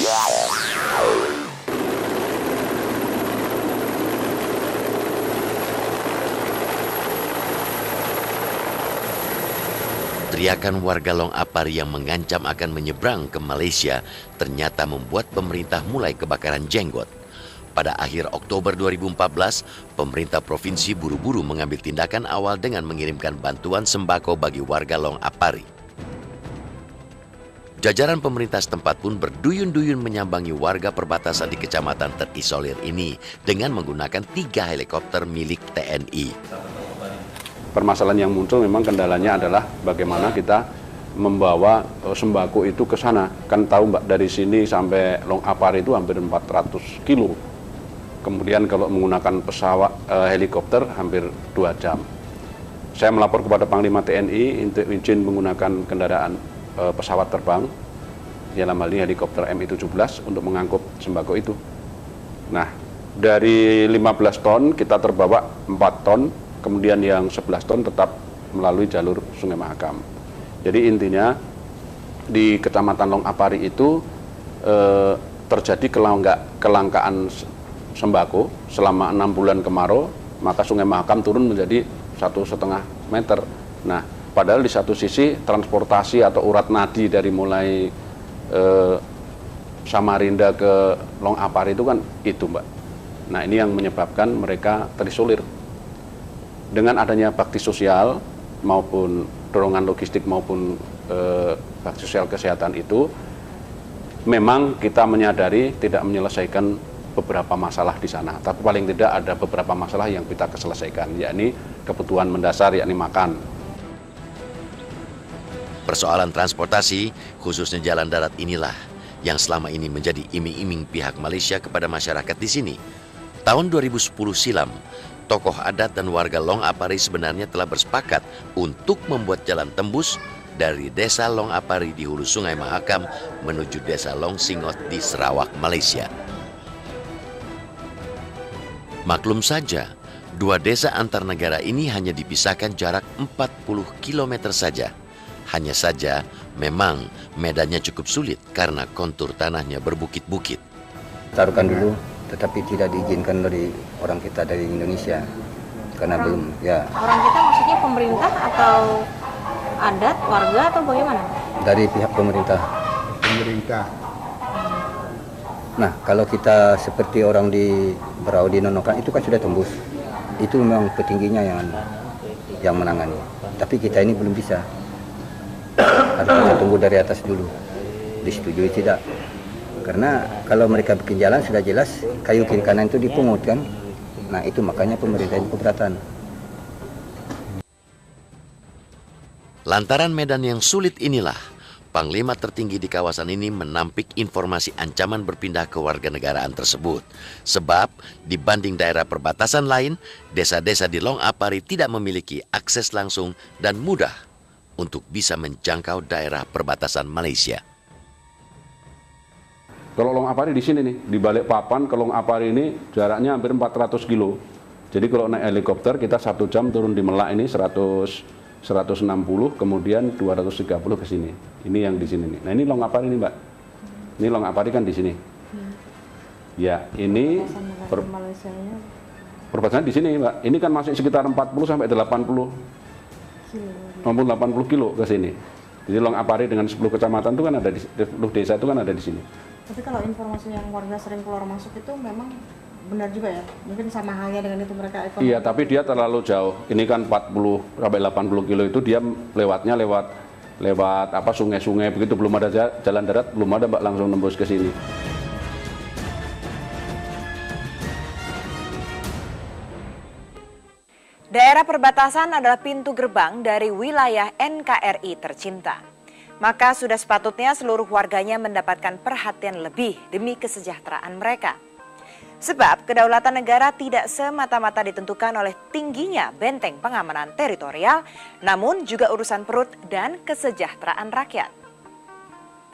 Teriakan warga Long Apari yang mengancam akan menyeberang ke Malaysia ternyata membuat pemerintah mulai kebakaran jenggot. Pada akhir Oktober 2014, pemerintah provinsi buru-buru mengambil tindakan awal dengan mengirimkan bantuan sembako bagi warga Long Apari. Jajaran pemerintah setempat pun berduyun-duyun menyambangi warga perbatasan di kecamatan terisolir ini dengan menggunakan 3 helikopter milik TNI. Permasalahan yang muncul memang kendalanya adalah bagaimana kita membawa sembako itu ke sana. Kan tahu Mbak, dari sini sampai Long Apari itu hampir 400 kilo. Kemudian kalau menggunakan pesawat helikopter hampir 2 jam. Saya melapor kepada Panglima TNI untuk izin menggunakan kendaraan pesawat terbang, dalam hal ini helikopter Mi-17 untuk mengangkut sembako itu. Nah, dari 15 ton kita terbawa 4 ton. Kemudian yang 11 ton tetap melalui jalur Sungai Mahakam. Jadi intinya di Kecamatan Long Apari itu terjadi kelangkaan sembako selama 6 bulan kemarau, maka Sungai Mahakam turun menjadi 1,5 meter. Nah, padahal di satu sisi transportasi atau urat nadi dari mulai Samarinda ke Long Apari itu kan itu Mbak. Nah, ini yang menyebabkan mereka terisolir. Dengan adanya bakti sosial maupun dorongan logistik maupun bakti sosial kesehatan itu, memang kita menyadari tidak menyelesaikan beberapa masalah di sana, tapi paling tidak ada beberapa masalah yang kita selesaikan, yakni kebutuhan mendasar, yakni makan. Persoalan transportasi, khususnya jalan darat inilah yang selama ini menjadi iming-iming pihak Malaysia kepada masyarakat di sini. Tahun 2010 silam, tokoh adat dan warga Long Apari sebenarnya telah bersepakat untuk membuat jalan tembus dari desa Long Apari di hulu Sungai Mahakam menuju desa Long Singot di Sarawak, Malaysia. Maklum saja, 2 desa antar negara ini hanya dipisahkan jarak 40 km saja. Hanya saja, memang medannya cukup sulit karena kontur tanahnya berbukit-bukit. Taruhkan dulu, tetapi tidak diizinkan dari orang kita dari Indonesia karena belum ya. Orang kita maksudnya pemerintah atau adat, warga atau bagaimana? Dari pihak pemerintah. Nah, kalau kita seperti orang di Berau di Nonokan itu kan sudah tembus. Itu memang petingginya yang menangani. Tapi kita ini belum bisa. Harus kita tunggu dari atas dulu. Disetujui tidak? Karena kalau mereka bikin jalan sudah jelas kayu kiri kanan itu dipungut kan. Nah itu makanya pemerintah ini keberatan. Lantaran medan yang sulit inilah, Panglima tertinggi di kawasan ini menampik informasi ancaman berpindah ke warga negaraan tersebut. Sebab dibanding daerah perbatasan lain, desa-desa di Long Apari tidak memiliki akses langsung dan mudah untuk bisa menjangkau daerah perbatasan Malaysia. Kalau Long Apari di sini nih, di Balikpapan ke Long Apari ini jaraknya hampir 400 kilo. Jadi kalau naik helikopter kita 1 jam turun di Melak ini 160, kemudian 230 ke sini. Ini yang di sini nih. Nah ini Long Apari nih Mbak. Ini Long Apari kan di sini. Ya ini perbatasan di sini Mbak. Ini kan masih sekitar 40 sampai 80 maupun 80 kilo ke sini. Jadi Long Apari dengan 10 kecamatan itu kan ada di 10 desa itu kan ada di sini. Tapi kalau informasi yang warga sering keluar masuk itu memang benar juga ya? Mungkin sama halnya dengan itu mereka ekonomi. Iya, tapi dia terlalu jauh. Ini kan 40 sampai 80 kilo itu dia lewatnya lewat apa sungai-sungai begitu, belum ada jalan darat, belum ada Mbak langsung nembus ke sini. Daerah perbatasan adalah pintu gerbang dari wilayah NKRI tercinta. Maka sudah sepatutnya seluruh warganya mendapatkan perhatian lebih demi kesejahteraan mereka. Sebab kedaulatan negara tidak semata-mata ditentukan oleh tingginya benteng pengamanan teritorial, namun juga urusan perut dan kesejahteraan rakyat.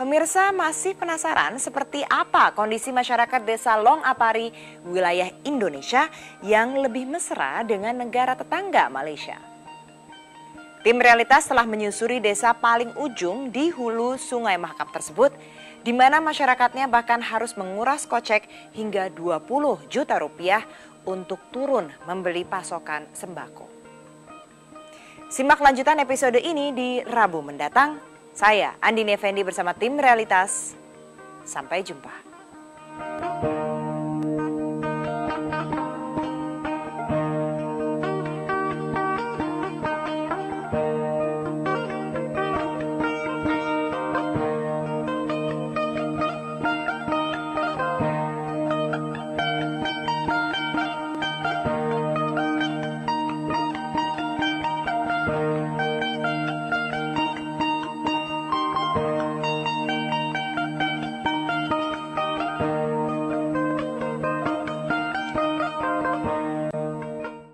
Pemirsa masih penasaran seperti apa kondisi masyarakat desa Long Apari, wilayah Indonesia yang lebih mesra dengan negara tetangga Malaysia? Tim Realitas telah menyusuri desa paling ujung di hulu Sungai Mahakam tersebut di mana masyarakatnya bahkan harus menguras kocek hingga 20 juta rupiah untuk turun membeli pasokan sembako. Simak lanjutan episode ini di Rabu mendatang. Saya Andini Effendi bersama tim Realitas. Sampai jumpa.